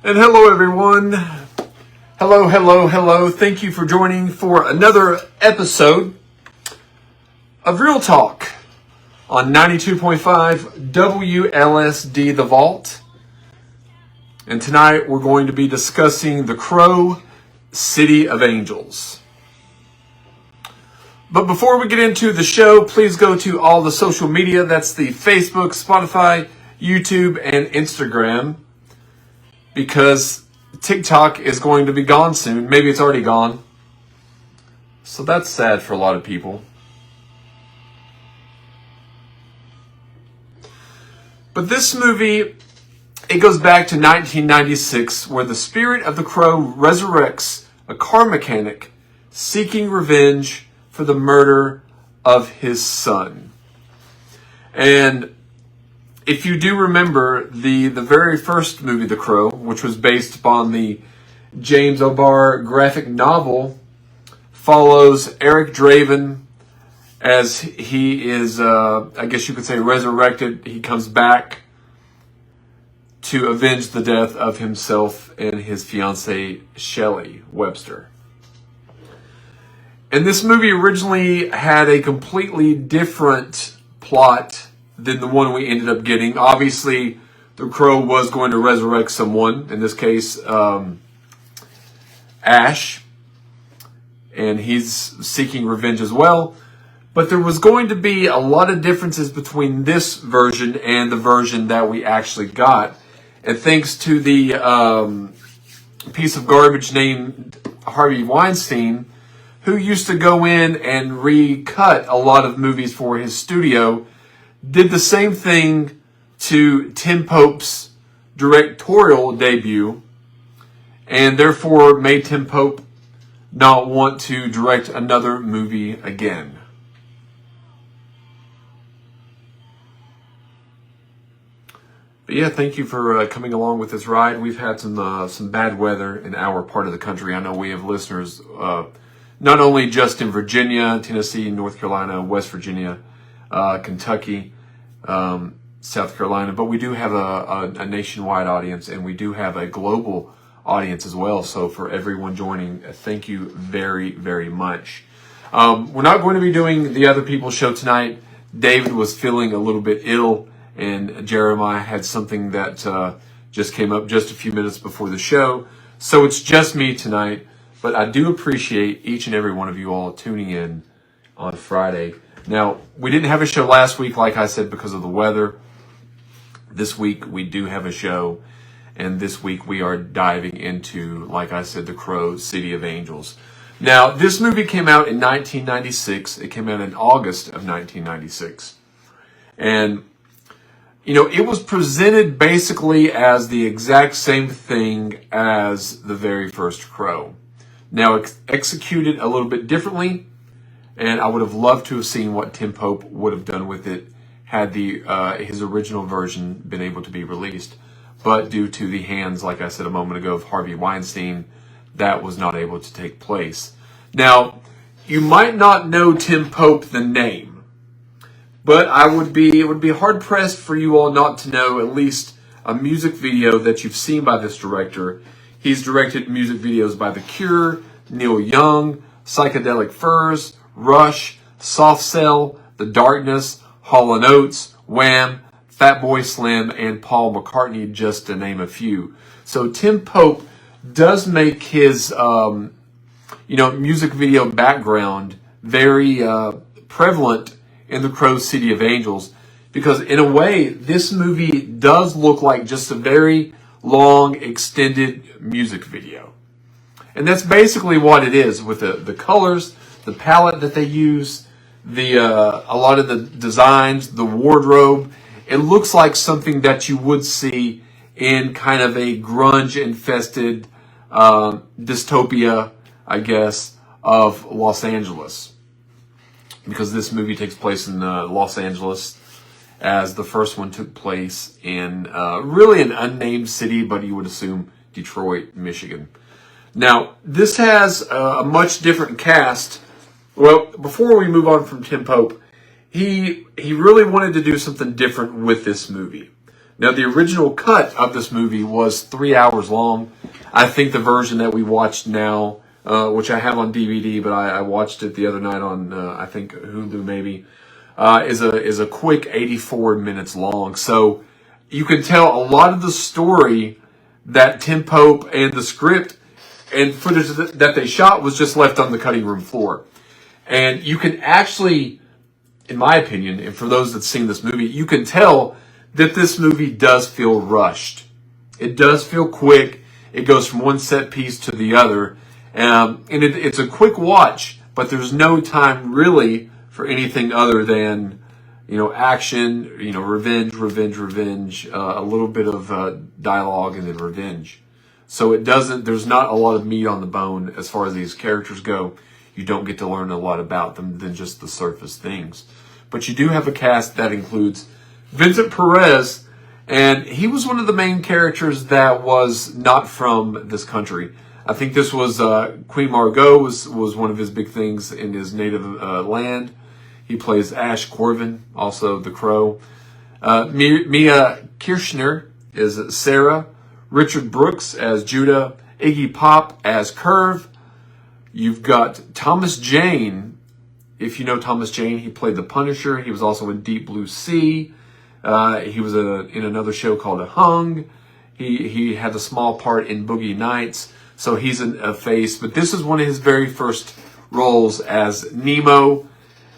And hello, everyone. Hello. Thank you for joining for another episode of Real Talk on 92.5 WLSD The Vault. And tonight we're going to be discussing The Crow, City of Angels. But before we get into the show, please go to all the social media. That's the Facebook, Spotify, YouTube, and Instagram. Because TikTok is going to be gone soon. Maybe it's already gone. So that's sad for a lot of people. But this movie, it goes back to 1996, where the spirit of the Crow resurrects a car mechanic seeking revenge for the murder of his son. And if you do remember, the very first movie, The Crow, which was based upon the James O'Barr graphic novel, follows Eric Draven as he is, I guess you could say, resurrected. He comes back to avenge the death of himself and his fiancée, Shelley Webster. And this movie originally had a completely different plot than the one we ended up getting. Obviously, the Crow was going to resurrect someone, in this case, Ash, and he's seeking revenge as well. But there was going to be a lot of differences between this version and the version that we actually got. And thanks to the piece of garbage named Harvey Weinstein, who used to go in and recut a lot of movies for his studio, did the same thing to Tim Pope's directorial debut, and therefore made Tim Pope not want to direct another movie again. But yeah, thank you for coming along with this ride. We've had some bad weather in our part of the country. I know we have listeners not only just in Virginia, Tennessee, North Carolina, West Virginia, Kentucky, South Carolina, but we do have a nationwide audience, and we do have a global audience as well. So for everyone joining, thank you very, very much. We're not going to be doing the other people's show tonight. David was feeling a little bit ill, and Jeremiah had something that just came up just a few minutes before the show. So it's just me tonight, but I do appreciate each and every one of you all tuning in on Friday. Now, we didn't have a show last week, like I said, because of the weather. This week, we do have a show. And this week, we are diving into, like I said, The Crow, City of Angels. Now, this movie came out in 1996. It came out in August of 1996. And, you know, it was presented basically as the exact same thing as the very first Crow. Now, it's executed a little bit differently. And I would have loved to have seen what Tim Pope would have done with it had his original version been able to be released. But due to the hands, like I said a moment ago, of Harvey Weinstein, that was not able to take place. Now, you might not know Tim Pope, the name, but it would be hard pressed for you all not to know at least a music video that you've seen by this director. He's directed music videos by The Cure, Neil Young, Psychedelic Furs, Rush, Soft Cell, The Darkness, Hall & Oates, Wham, Fatboy Slim, and Paul McCartney, just to name a few. So Tim Pope does make his, music video background very prevalent in The Crow, City of Angels, because in a way, this movie does look like just a very long, extended music video. And that's basically what it is, with the colors, the palette that they use, a lot of the designs, the wardrobe. It looks like something that you would see in kind of a grunge-infested dystopia, I guess, of Los Angeles. Because this movie takes place in Los Angeles, as the first one took place in really an unnamed city, but you would assume Detroit, Michigan. Now, this has a much different cast. Well, before we move on from Tim Pope, he really wanted to do something different with this movie. Now, the original cut of this movie was 3 hours long. I think the version that we watched now, which I have on DVD, but I watched it the other night on, I think, Hulu maybe, is a quick 84 minutes long. So you can tell a lot of the story that Tim Pope and the script and footage that they shot was just left on the cutting room floor. And you can actually, in my opinion, and for those that's seen this movie, you can tell that this movie does feel rushed. It does feel quick. It goes from one set piece to the other. And it's a quick watch, but there's no time really for anything other than, action, revenge, a little bit of dialogue, and then revenge. So there's not a lot of meat on the bone as far as these characters go. You don't get to learn a lot about them than just the surface things. But you do have a cast that includes Vincent Perez, and he was one of the main characters that was not from this country. I think this was Queen Margot was one of his big things in his native land. He plays Ash Corvin, also the Crow. Mia Kirshner is Sarah. Richard Brooks as Judah. Iggy Pop as Curve. You've got Thomas Jane. If you know Thomas Jane, he played the Punisher. He was also in Deep Blue Sea. He was in another show called Hung. He had a small part in Boogie Nights. So he's a face. But this is one of his very first roles as Nemo.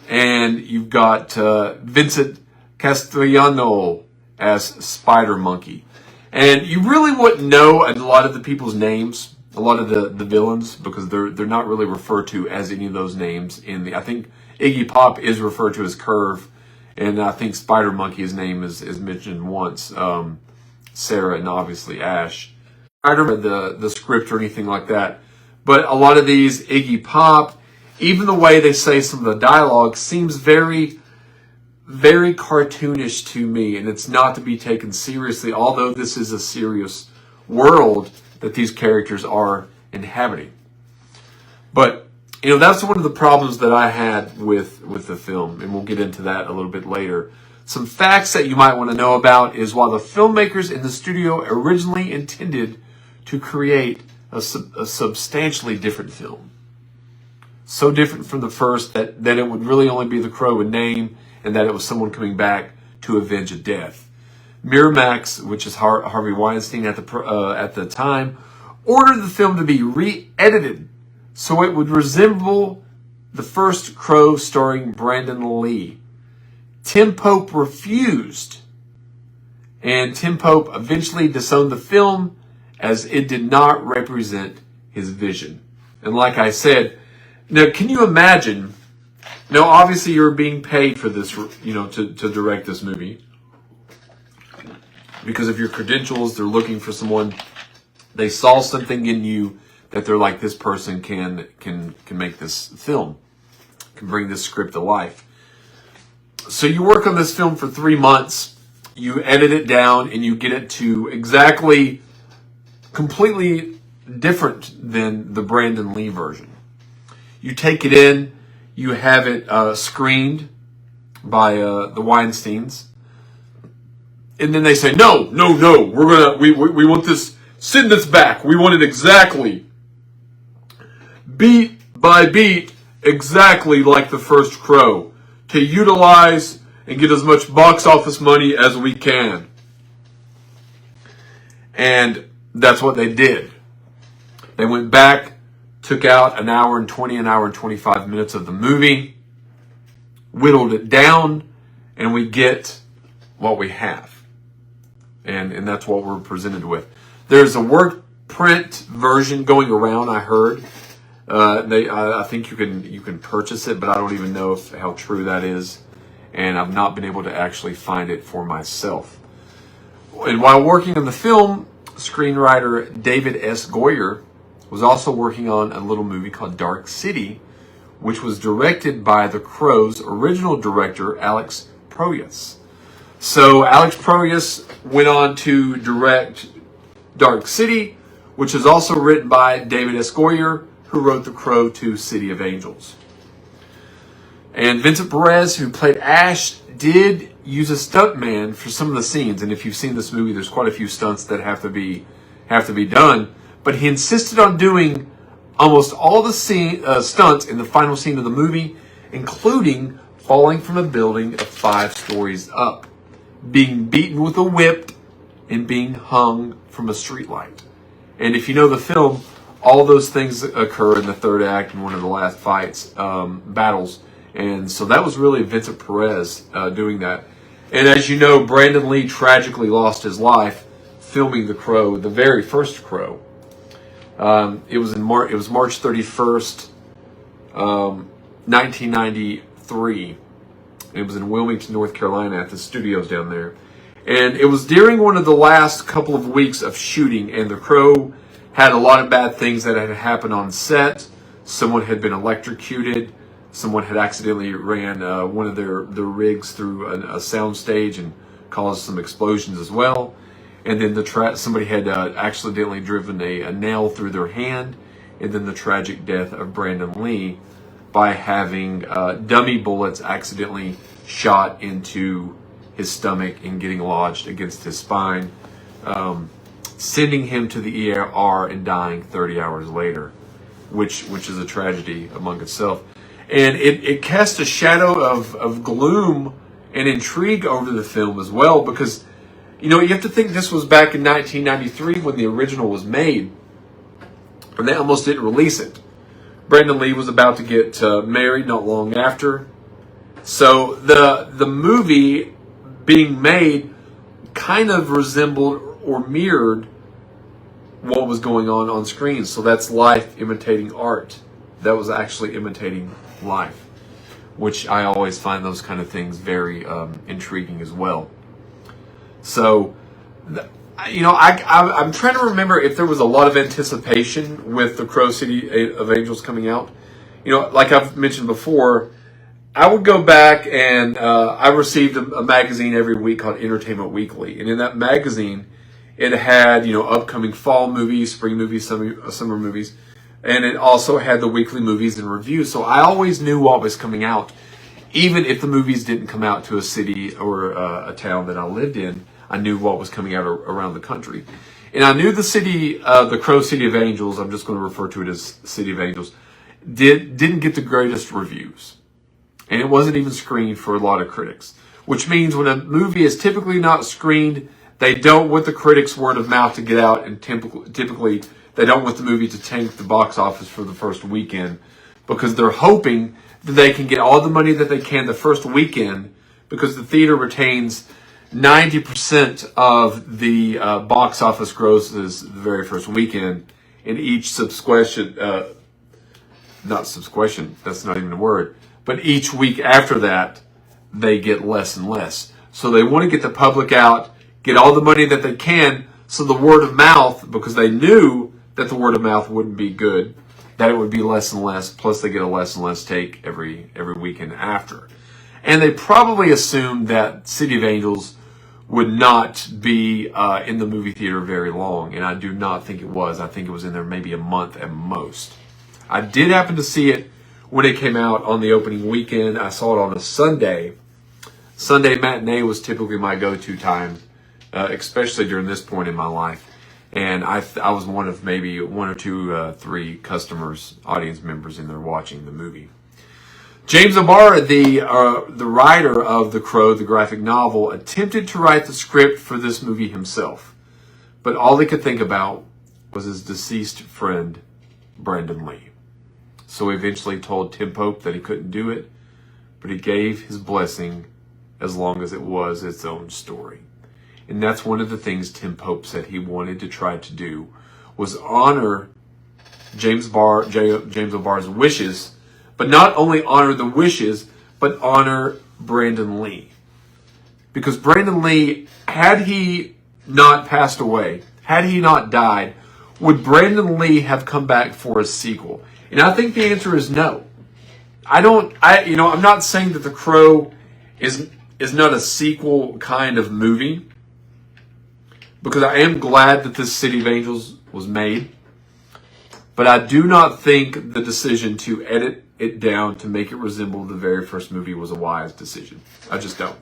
And you've got Vincent Castellano as Spider Monkey. And you really wouldn't know a lot of the people's names, a lot of the villains, because they're not really referred to as any of those names. I think Iggy Pop is referred to as Curve, and I think Spider Monkey's name is mentioned once. Sarah and obviously Ash. I don't remember the script or anything like that, but a lot of these Iggy Pop, even the way they say some of the dialogue seems very, very cartoonish to me, and it's not to be taken seriously, although this is a serious world that these characters are inhabiting. But, that's one of the problems that I had with the film, and we'll get into that a little bit later. Some facts that you might want to know about is while the filmmakers in the studio originally intended to create a substantially different film, so different from the first that it would really only be the Crow in name, and that it was someone coming back to avenge a death. Miramax, which is Harvey Weinstein at the time, ordered the film to be re-edited so it would resemble the first Crow starring Brandon Lee. Tim Pope refused, and Tim Pope eventually disowned the film as it did not represent his vision. And like I said, now can you imagine? Now, obviously, you're being paid for this, to direct this movie. Because of your credentials, they're looking for someone. They saw something in you that they're like, this person can make this film, can bring this script to life. So you work on this film for 3 months. You edit it down, and you get it to exactly, completely different than the Brandon Lee version. You take it in. You have it screened by the Weinsteins, and then they say, no, we want this, send this back. We want it exactly, beat by beat, exactly like the first Crow, to utilize and get as much box office money as we can. And that's what they did. They went back, took out an hour and 25 minutes of the movie, whittled it down, and we get what we have. And that's what we're presented with. There's a work print version going around, I heard. I think you can purchase it, but I don't even know how true that is. And I've not been able to actually find it for myself. And while working on the film, screenwriter David S. Goyer was also working on a little movie called Dark City, which was directed by The Crow's original director, Alex Proyas. So Alex Proyas went on to direct Dark City, which is also written by David S. Goyer, who wrote The Crow to City of Angels. And Vincent Perez, who played Ash, did use a stuntman for some of the scenes. And if you've seen this movie, there's quite a few stunts that have to be done. But he insisted on doing almost all the stunts in the final scene of the movie, including falling from a building of 5 stories up, being beaten with a whip, and being hung from a streetlight. And if you know the film, all those things occur in the third act in one of the last battles. And so that was really Vincent Perez doing that. And as you know, Brandon Lee tragically lost his life filming The Crow, the very first Crow. It was March 31st, 1993. It was in Wilmington, North Carolina, at the studios down there. And it was during one of the last couple of weeks of shooting, and The Crow had a lot of bad things that had happened on set. Someone had been electrocuted. Someone had accidentally ran one of their rigs through a sound stage and caused some explosions as well. And then somebody had accidentally driven a nail through their hand. And then the tragic death of Brandon Lee by having dummy bullets accidentally shot into his stomach and getting lodged against his spine, sending him to the ER and dying 30 hours later, which is a tragedy among itself. And it cast a shadow of gloom and intrigue over the film as well, because, you know, you have to think this was back in 1993 when the original was made, and they almost didn't release it. Brandon Lee was about to get married not long after. So the movie being made kind of resembled or mirrored what was going on screen. So that's life imitating art. That was actually imitating life, which I always find those kind of things very intriguing as well. So, you know, I'm trying to remember if there was a lot of anticipation with The Crow City of Angels coming out. You know, like I've mentioned before, I would go back and I received a magazine every week called Entertainment Weekly. And in that magazine, it had, you know, upcoming fall movies, spring movies, summer movies. And it also had the weekly movies and reviews. So I always knew what was coming out. Even if the movies didn't come out to a city or a town that I lived in, I knew what was coming out around the country. And I knew the Crow City of Angels, I'm just going to refer to it as City of Angels, didn't get the greatest reviews. And it wasn't even screened for a lot of critics. Which means when a movie is typically not screened, they don't want the critics' word of mouth to get out, and typically they don't want the movie to tank the box office for the first weekend, because they're hoping that they can get all the money that they can the first weekend, because the theater retains 90% of the box office grosses the very first weekend, and each that's not even a word, but each week after that, they get less and less. So they want to get the public out, get all the money that they can, so the word of mouth, because they knew that the word of mouth wouldn't be good, that it would be less and less, plus they get a less and less take every weekend after. And they probably assumed that City of Angels would not be in the movie theater very long, and I do not think it was. I think it was in there maybe a month at most. I did happen to see it when it came out on the opening weekend. I saw it on a Sunday. Sunday matinee was typically my go-to time, especially during this point in my life. And I was one of maybe 1 or 2, 3 customers, audience members in there watching the movie. James O'Barr, the writer of The Crow, the graphic novel, attempted to write the script for this movie himself. But all he could think about was his deceased friend, Brandon Lee. So he eventually told Tim Pope that he couldn't do it, but he gave his blessing as long as it was its own story. And that's one of the things Tim Pope said he wanted to try to do, was honor James O'Barr's wishes, but not only honor the wishes, but honor Brandon Lee. Because Brandon Lee, had he not passed away, had he not died, would Brandon Lee have come back for a sequel? And I think the answer is no. I'm not saying that The Crow is not a sequel kind of movie, because I am glad that this City of Angels was made. But I do not think the decision to edit it down to make it resemble the very first movie was a wise decision. I just don't.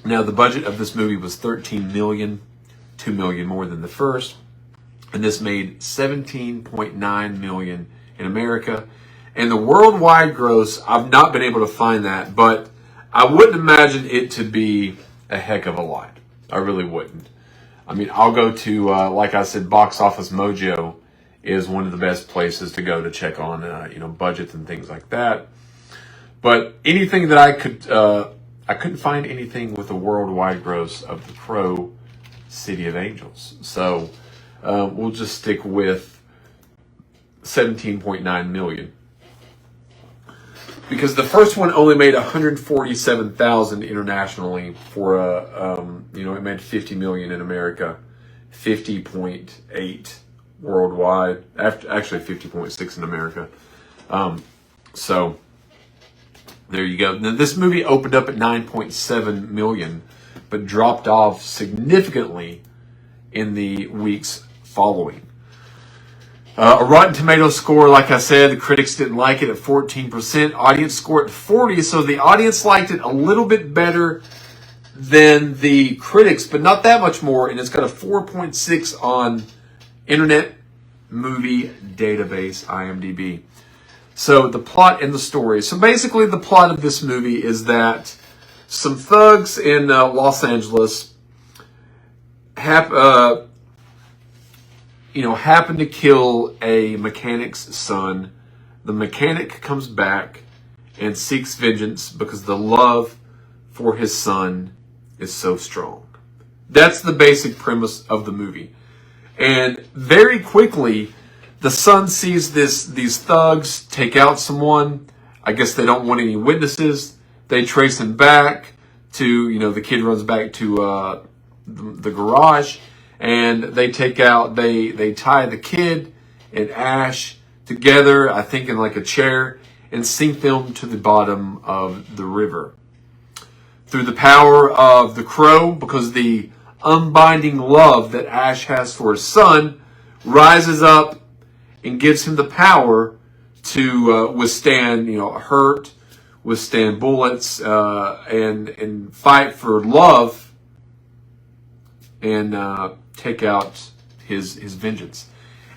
Now, the budget of this movie was $13 million, $2 million more than the first. And this made $17.9 million in America. And the worldwide gross, I've not been able to find that, but I wouldn't imagine it to be a heck of a lot. I really wouldn't. I mean, I'll go to, like I said, Box Office Mojo is one of the best places to go to check on, budgets and things like that. But anything that I couldn't find anything with a worldwide gross of The Crow, City of Angels. So we'll just stick with 17.9 million. Because the first one only made 147,000 internationally for it made 50 million in America, 50.8 worldwide, actually 50.6 in America. So there you go. Now, this movie opened up at 9.7 million, but dropped off significantly in the weeks following. A Rotten Tomatoes score, like I said, the critics didn't like it at 14%. Audience score at 40%, so the audience liked it a little bit better than the critics, but not that much more. And it's got a 4.6 on Internet Movie Database, IMDb. So the plot and the story. So basically the plot of this movie is that some thugs in Los Angeles happen to kill a mechanic's son. The mechanic comes back and seeks vengeance because the love for his son is so strong. That's the basic premise of the movie. And very quickly, the son sees these thugs take out someone. I guess they don't want any witnesses. They trace him back to, the kid runs back to the garage. And they they tie the kid and Ash together, I think in like a chair, and sink them to the bottom of the river. Through the power of the Crow, because the unbinding love that Ash has for his son rises up and gives him the power to withstand, hurt, withstand bullets, and fight for love, and take out his vengeance.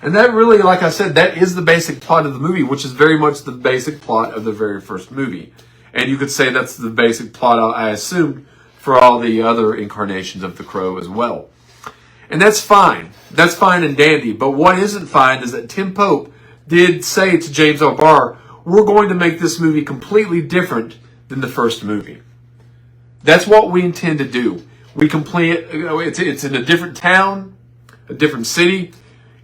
And that really, like I said, that is the basic plot of the movie, which is very much the basic plot of the very first movie. And you could say that's the basic plot, I assumed, for all the other incarnations of the Crow as well. And that's fine. That's fine and dandy. But what isn't fine is that Tim Pope did say to James O'Barr, we're going to make this movie completely different than the first movie. That's what we intend to do. We complete it's in a different town, a different city.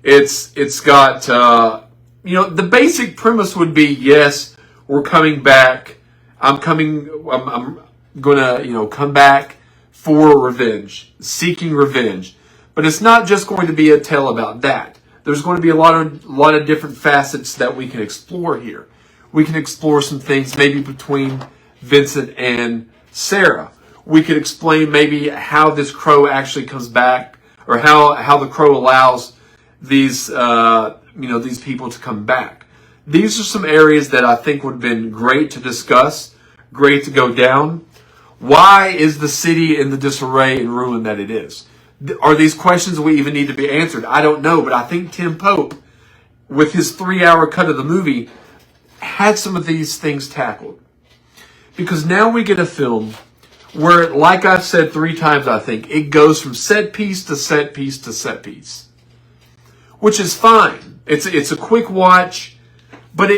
It's got the basic premise would be, yes, we're coming back. I'm gonna come back for revenge, seeking revenge. But it's not just going to be a tale about that. There's going to be a lot of different facets that we can explore here. We can explore some things maybe between Vincent and Sarah. We could explain maybe how this Crow actually comes back, or how the Crow allows these these people to come back. These are some areas that I think would have been great to discuss, great to go down. Why is the city in the disarray and ruin that it is? Are these questions we even need to be answered? I don't know, but I think Tim Pope, with his 3-hour cut of the movie, had some of these things tackled. Because now we get a film where, like I've said 3 times, I think, it goes from set piece to set piece to set piece. Which is fine. It's a quick watch, but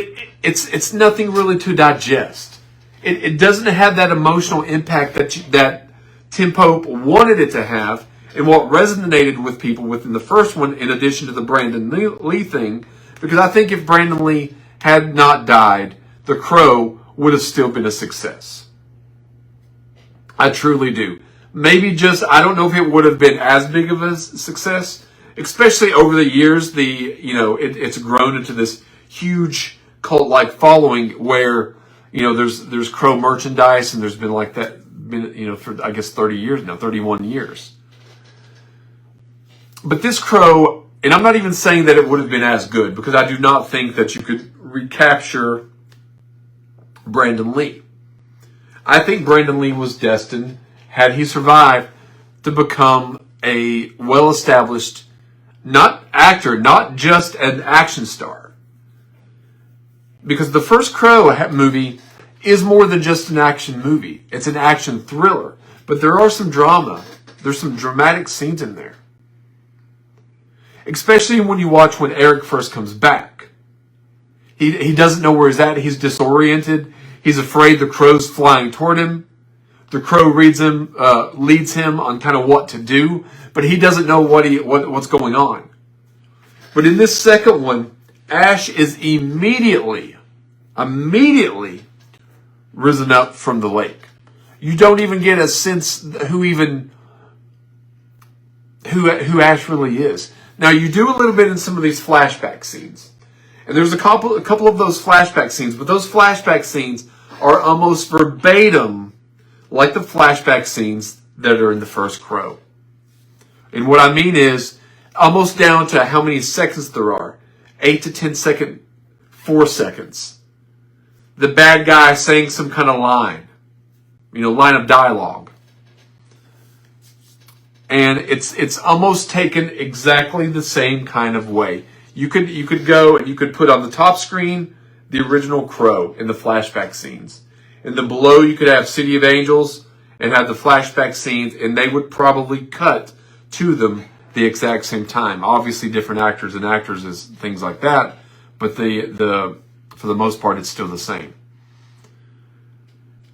it's nothing really to digest. It doesn't have that emotional impact that Tim Pope wanted it to have, and what resonated with people within the first one, in addition to the Brandon Lee thing, because I think if Brandon Lee had not died, The Crow would have still been a success. I truly do. Maybe I don't know if it would have been as big of a success, especially over the years. It's grown into this huge cult-like following where, there's Crow merchandise, and there's been like that, for I guess 30 years now, 31 years. But this Crow, and I'm not even saying that it would have been as good, because I do not think that you could recapture Brandon Lee. I think Brandon Lee was destined, had he survived, to become a well-established, not actor, not just an action star. Because the first Crow movie is more than just an action movie. It's an action thriller. But there are some drama. There's some dramatic scenes in there. Especially when you watch when Eric first comes back. He doesn't know where he's at. He's disoriented. He's afraid the Crow's flying toward him. The Crow leads him on kind of what to do, but he doesn't know what's going on. But in this second one, Ash is immediately risen up from the lake. You don't even get a sense who Ash really is. Now you do a little bit in some of these flashback scenes, and there's a couple of those flashback scenes, but those flashback scenes are almost verbatim like the flashback scenes that are in the first Crow. And what I mean is almost down to how many seconds there are. 8 to 10 second, 4 seconds. The bad guy saying some kind of line. Line of dialogue. And it's almost taken exactly the same kind of way. You could go and you could put on the top screen the original Crow in the flashback scenes. And then below you could have City of Angels and have the flashback scenes, and they would probably cut to them the exact same time. Obviously different actors and actresses, things like that, but for the most part it's still the same.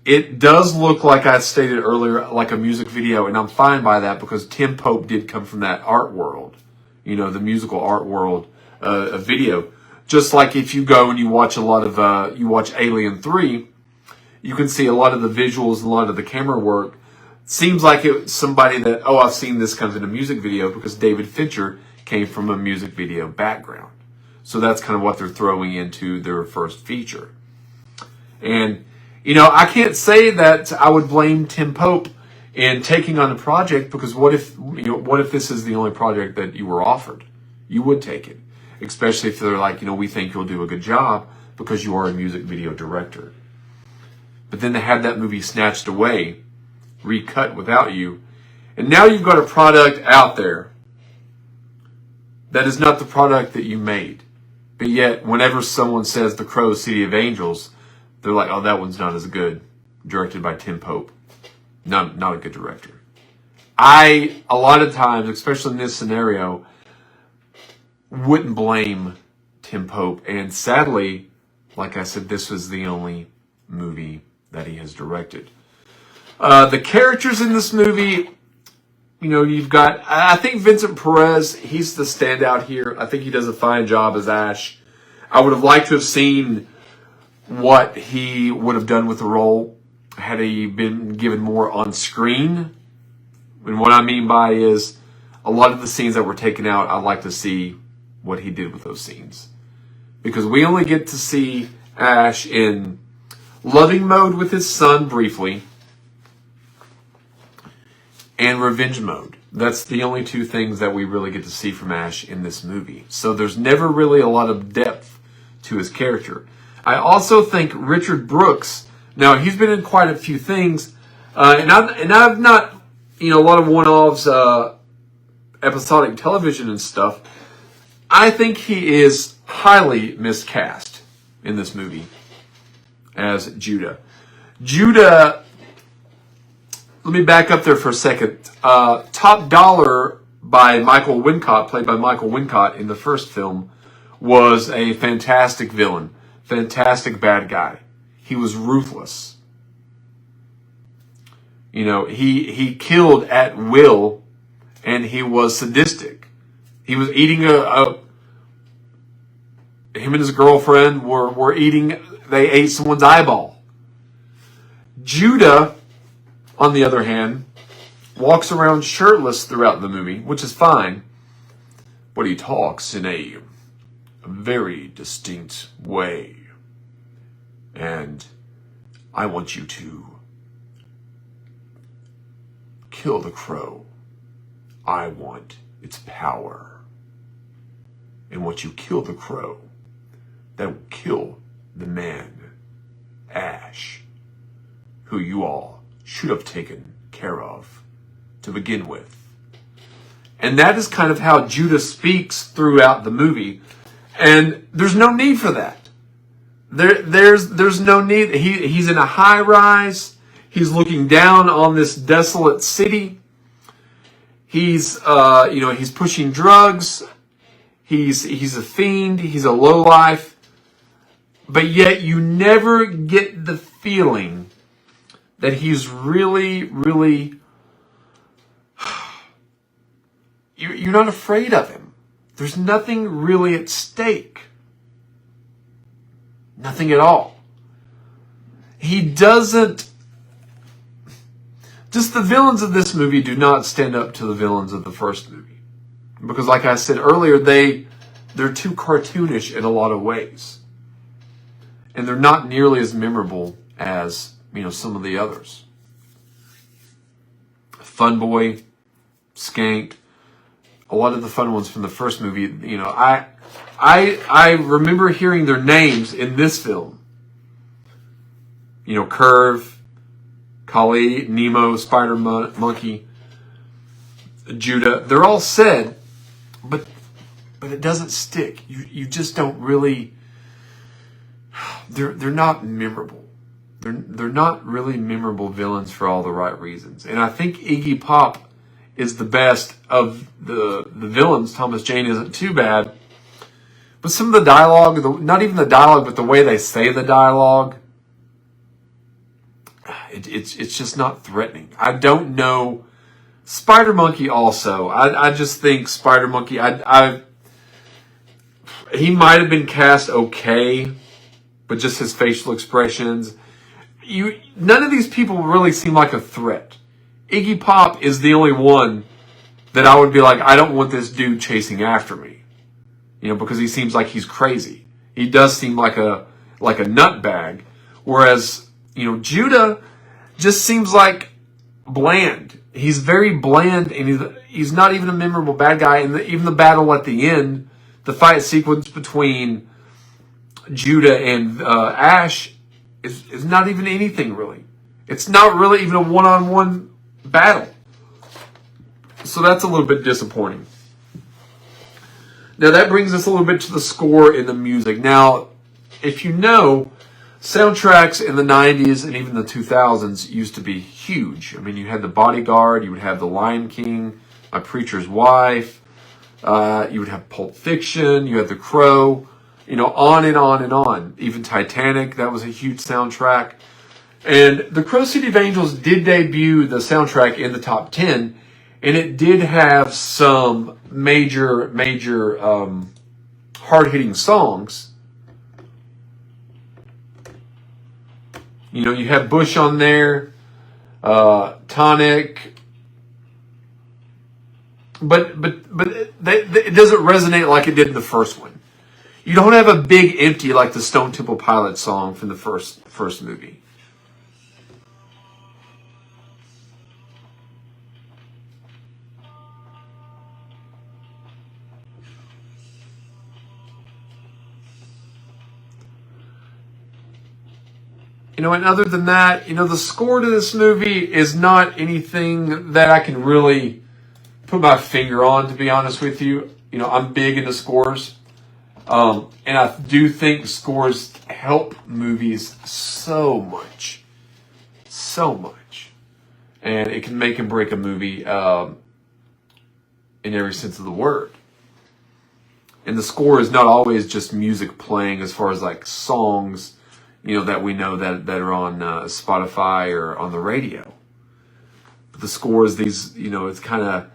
It does look, like I stated earlier, like a music video, and I'm fine by that because Tim Pope did come from that art world, the musical art world of video. Just like if you go and you watch you watch Alien 3, you can see a lot of the visuals and a lot of the camera work. Seems like it's somebody that, I've seen this kind of in a music video because David Fincher came from a music video background. So that's kind of what they're throwing into their first feature. And, I can't say that I would blame Tim Pope in taking on the project, because what if this is the only project that you were offered? You would take it. Especially if they're like, we think you'll do a good job because you are a music video director. But then they had that movie snatched away, recut without you, and now you've got a product out there that is not the product that you made. But yet, whenever someone says The Crow, City of Angels, they're like, that one's not as good. Directed by Tim Pope. Not a good director. A lot of times, especially in this scenario, wouldn't blame Tim Pope. And sadly, like I said, this was the only movie that he has directed. The characters in this movie, you've got, I think Vincent Perez, he's the standout here. I think he does a fine job as Ash. I would have liked to have seen what he would have done with the role had he been given more on screen. And what I mean by is a lot of the scenes that were taken out, I'd like to see what he did with those scenes. Because we only get to see Ash in loving mode with his son briefly, and revenge mode. That's the only two things that we really get to see from Ash in this movie. So there's never really a lot of depth to his character. I also think Richard Brooks, now he's been in quite a few things, and I've not, a lot of one-offs, episodic television and stuff. I think he is highly miscast in this movie as Judah. Judah, let me back up there for a second. Top Dollar by Michael Wincott, played by Michael Wincott in the first film, was a fantastic villain. Fantastic bad guy. He was ruthless. He killed at will, and he was sadistic. He was eating him and his girlfriend were eating, they ate someone's eyeball. Judah, on the other hand, walks around shirtless throughout the movie, which is fine, but he talks in a very distinct way. And I want you to kill the Crow. I want its power. And once you kill the Crow, that will kill the man, Ash, who you all should have taken care care of to begin with. And that is kind of how Judah speaks throughout the movie. And there's no need for that. There's no need. He's in a high rise. He's looking down on this desolate city. He's he's pushing drugs. He's a fiend. He's a lowlife. But yet you never get the feeling that he's really, really, you're not afraid of him. There's nothing really at stake. Nothing at all. He doesn't, just the villains of this movie do not stand up to the villains of the first movie. Because like I said earlier, they're too cartoonish in a lot of ways. And they're not nearly as memorable as, some of the others. Fun Boy, Skank, a lot of the fun ones from the first movie, I remember hearing their names in this film. Curve, Kali, Nemo, Spider Monkey, Judah. They're all said, but it doesn't stick. You just don't really. They're not memorable. They're not really memorable villains for all the right reasons. And I think Iggy Pop is the best of the villains. Thomas Jane isn't too bad. But some of the dialogue, not even the dialogue, but the way they say the dialogue, it's just not threatening. I don't know. Spider Monkey also. I just think Spider Monkey, he might have been cast okay, but just his facial expressions. None of these people really seem like a threat. Iggy Pop is the only one that I would be like, I don't want this dude chasing after me. Because he seems like he's crazy. He does seem like a nutbag. Whereas, Judah just seems like bland. He's very bland, and he's not even a memorable bad guy. And even the battle at the end, the fight sequence between Judah and Ash is not even anything really. It's not really even a one-on-one battle. So that's a little bit disappointing. Now that brings us a little bit to the score and the music. Now, if you know, soundtracks in the 90s and even the 2000s used to be huge. I mean, you had The Bodyguard, you would have The Lion King, My Preacher's Wife, you would have Pulp Fiction, you had The Crow, on and on and on. Even Titanic, that was a huge soundtrack. And The Crow City of Angels did debut the soundtrack in the top 10, and it did have some major hard-hitting songs. You have Bush on there, Tonic, but it doesn't resonate like it did in the first one. You don't have a big empty like the Stone Temple Pilots song from the first movie. And other than that, the score to this movie is not anything that I can really put my finger on, to be honest with you. I'm big into scores. And I do think scores help movies so much. So much. And it can make and break a movie in every sense of the word. And the score is not always just music playing as far as like songs, that we know that are on Spotify or on the radio. But the score is these, it's kind of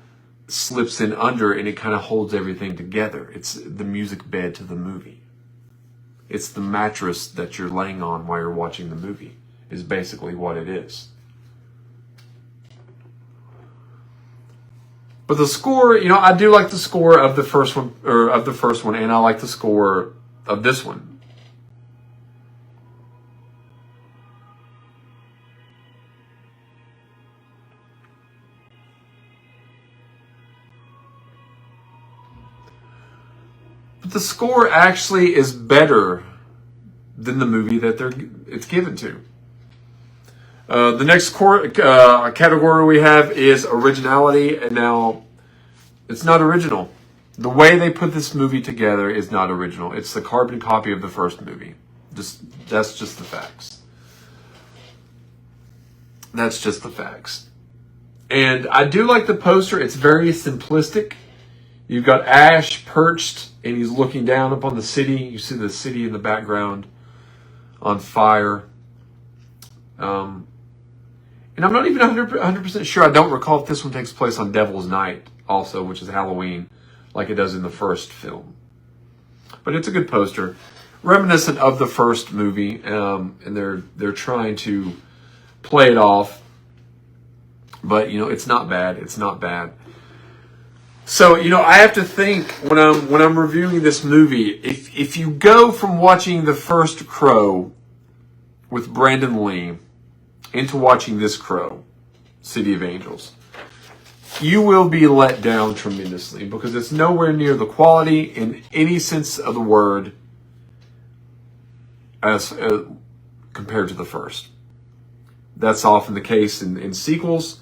slips in under and it kind of holds everything together. It's the music bed to the movie. It's the mattress that you're laying on while you're watching the movie, is basically what it is. But the score, I do like the score of the first one, and I like the score of this one. But the score actually is better than the movie that it's given to. The next category we have is originality, and now it's not original. The way they put this movie together is not original. It's the carbon copy of the first movie. That's just the facts. That's just the facts. And I do like the poster. It's very simplistic. You've got Ash perched, and he's looking down upon the city. You see the city in the background on fire. And I'm not even 100% sure. I don't recall if this one takes place on Devil's Night also, which is Halloween, like it does in the first film. But it's a good poster, reminiscent of the first movie, and they're trying to play it off. But it's not bad. It's not bad. So I have to think when I'm reviewing this movie, if you go from watching the first Crow with Brandon Lee into watching this Crow, City of Angels, you will be let down tremendously because it's nowhere near the quality in any sense of the word as compared to the first. That's often the case in sequels.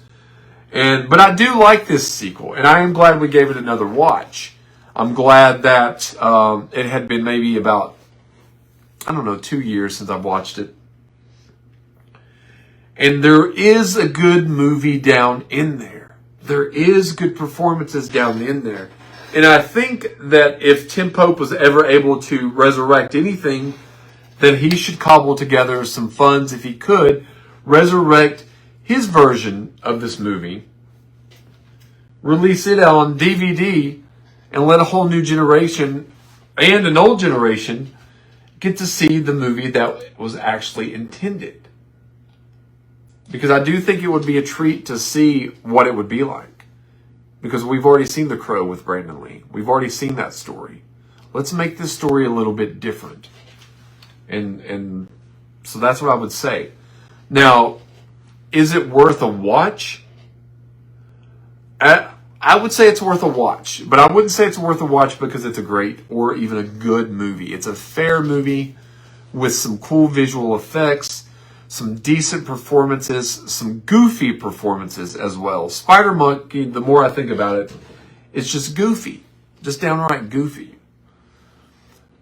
But I do like this sequel, and I am glad we gave it another watch. I'm glad that it had been maybe about, 2 years since I've watched it. And there is a good movie down in there. There is good performances down in there. And I think that if Tim Pope was ever able to resurrect anything, then he should cobble together some funds, if he could, resurrect his version of this movie, release it on DVD, and let a whole new generation and an old generation get to see the movie that was actually intended. Because I do think it would be a treat to see what it would be like. Because we've already seen The Crow with Brandon Lee. We've already seen that story. Let's make this story a little bit different. And so that's what I would say. Now, is it worth a watch? I would say it's worth a watch. But I wouldn't say it's worth a watch because it's a great or even a good movie. It's a fair movie with some cool visual effects, some decent performances, some goofy performances as well. Spider Monkey, the more I think about it, it's just goofy. Just downright goofy.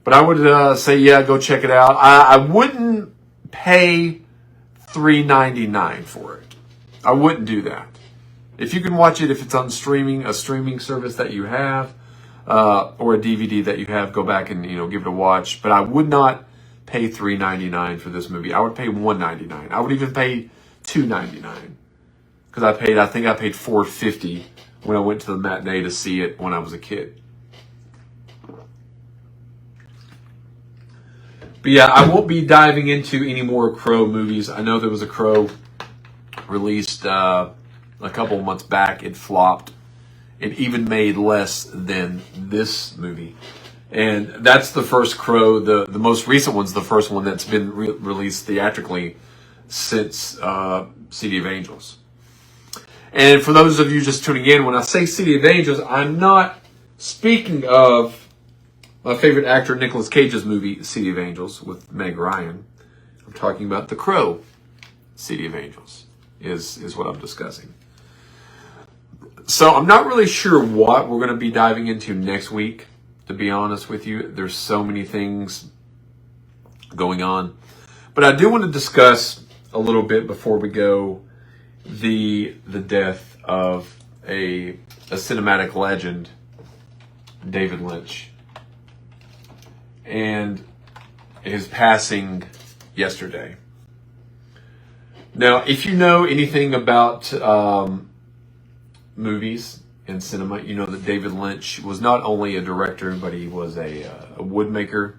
But I would say, yeah, go check it out. I wouldn't pay $3.99 for it. I wouldn't do that. If you can watch it, if it's on a streaming service that you have, or a DVD that you have, go back and give it a watch. But I would not pay $3.99 for this movie. I would pay $1.99. I would even pay $2.99 because I think I paid $4.50 when I went to the matinee to see it when I was a kid. But yeah, I won't be diving into any more Crow movies. I know there was a Crow released a couple of months back. It flopped. It even made less than this movie. And that's the first Crow. The most recent one's the first one that's been released theatrically since City of Angels. And for those of you just tuning in, when I say City of Angels, I'm not speaking of my favorite actor Nicolas Cage's movie, City of Angels, with Meg Ryan. I'm talking about The Crow, City of Angels, is what I'm discussing. So I'm not really sure what we're going to be diving into next week. To be honest with you, there's so many things going on. But I do want to discuss a little bit before we go the death of a cinematic legend, David Lynch, and his passing yesterday. Now, if you know anything about movies in cinema, you know that David Lynch was not only a director, but he was a woodmaker,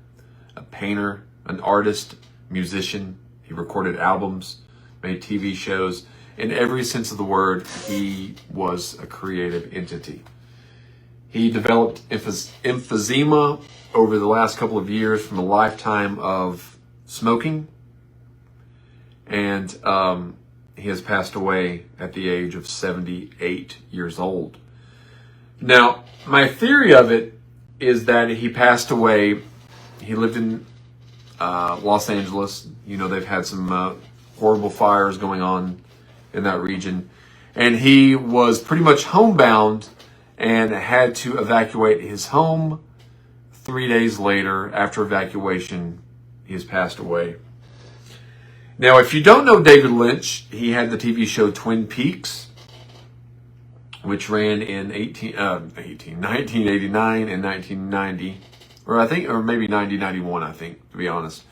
a painter, an artist, musician. He recorded albums, made TV shows. In every sense of the word, he was a creative entity. He developed emphysema over the last couple of years from a lifetime of smoking. And he has passed away at the age of 78 years old. Now, my theory of it is that he passed away. He lived in Los Angeles. You know, they've had some horrible fires going on in that region. And he was pretty much homebound and had to evacuate his home. 3 days later, after evacuation, he has passed away. Now, if you don't know David Lynch, he had the TV show Twin Peaks, which ran in 1989 and 1990, or maybe 1991, I think, to be honest.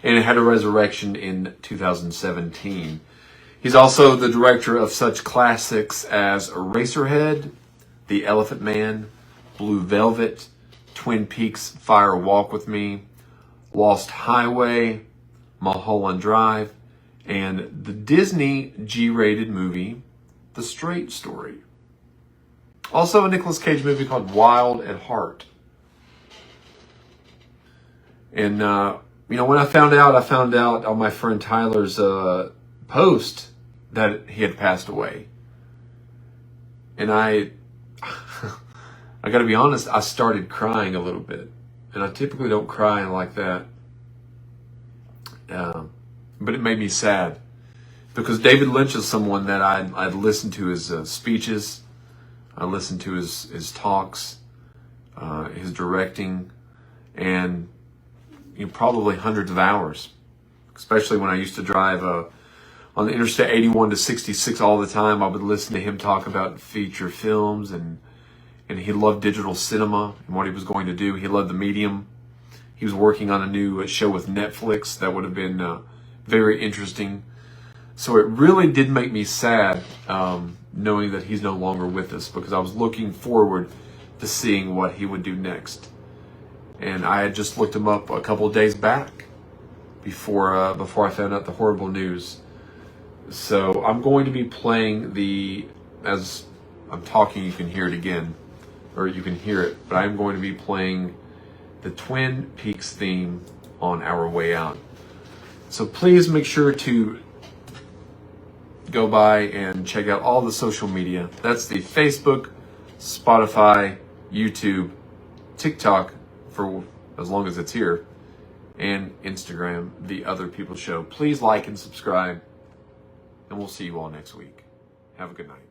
And it had a resurrection in 2017. He's also the director of such classics as Eraserhead, The Elephant Man, Blue Velvet, Twin Peaks Fire Walk with Me, Lost Highway, Mulholland Drive, and the Disney G-rated movie, The Straight Story. Also a Nicolas Cage movie called Wild at Heart. And, when I found out on my friend Tyler's post that he had passed away. And I got to be honest, I started crying a little bit. And I typically don't cry like that. But it made me sad. Because David Lynch is someone that I'd listened to his speeches. I listened to his talks, his directing, and probably hundreds of hours. Especially when I used to drive on the Interstate 81 to 66 all the time. I would listen to him talk about feature films, and he loved digital cinema and what he was going to do. He loved the medium. He was working on a new show with Netflix that would have been very interesting. So it really did make me sad knowing that he's no longer with us, because I was looking forward to seeing what he would do next. And I had just looked him up a couple of days back before I found out the horrible news. So I'm going to be playing as I'm talking, you can hear it again, or you can hear it, but I'm going to be playing the Twin Peaks theme on our way out. So please make sure to go by and check out all the social media. That's the Facebook, Spotify, YouTube, TikTok, for as long as it's here, and Instagram, The Other People Show. Please like and subscribe, and we'll see you all next week. Have a good night.